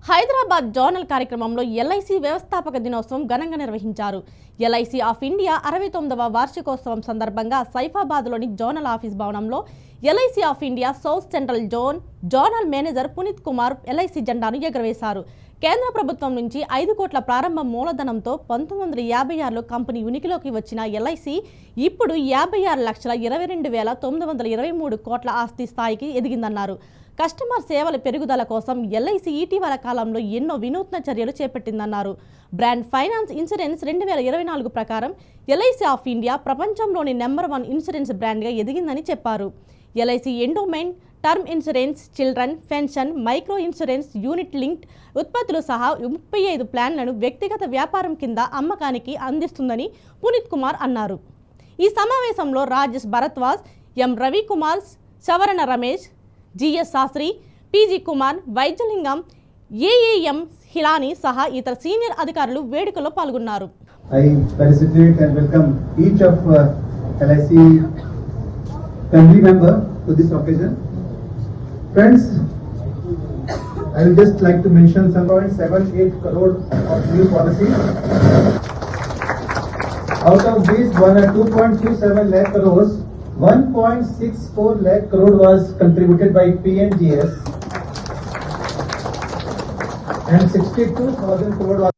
Hyderabad zonal కార్యక్రమంలో LIC వ్యవస్థాపక దినోత్సవం ఘనంగా నిర్వహించారు. ఎల్ఐసి ఆఫ్ ఇండియా 69వ వార్షికోత్సవం సందర్భంగా సైఫాబాద్లోని జోనల్ ఆఫీస్ భవనంలో LIC of India south central zonal manager Puneet Kumar LIC జెండాను ఎగురవేశారు. కేంద్ర ప్రభుత్వం నుంచి 5 కోట్ల ప్రారంభ మూలధనంతో 1956లో కంపెనీ ఉనికిలోకి వచ్చిన ఎల్ఐసి ఇప్పుడు 56,22,923 కోట్ల ఆస్తి స్థాయికి ఎదిగిందన్నారు. కస్టమర్ సేవల పెరుగుదల కోసం ఎల్ఐసి ఇటీవల కాలంలో ఎన్నో వినూత్న చర్యలు చేపట్టిందన్నారు. బ్రాండ్ ఫైనాన్స్ ఇన్సూరెన్స్ 2024 ప్రకారం ఎల్ఐసి ఆఫ్ ఇండియా ప్రపంచంలోని నంబర్ 1 ఇన్సూరెన్స్ బ్రాండ్గా ఎదిగిందని చెప్పారు. LIC endowment, term insurance, children pension, micro insurance, unit linked ఉత్పత్తులు సహా 35 ప్లాన్లను వ్యక్తిగత వ్యాపారం కింద అమ్మకానికి అందిస్తుందని పునీత్ కుమార్ అన్నారు. ఈ సమావేశంలో రాజేష్ భరద్వాజ్, ఎం రవికుమార్, సవరణ రమేష్, జిఎస్ శాస్త్రి, పిజి కుమార్, వైద్యలింగం, ఏఏఎం హిలాని సహా ఇతర సీనియర్ అధికారులు వేడుకలో పాల్గొన్నారు. I felicitate and welcome each of LIC family member to this occasion. Friends, I would just like to mention some 0.78 crore of new policies. Out of these, 2.27 lakh crores, 1.64 lakh crore was contributed by PMGS and 62,000 crore was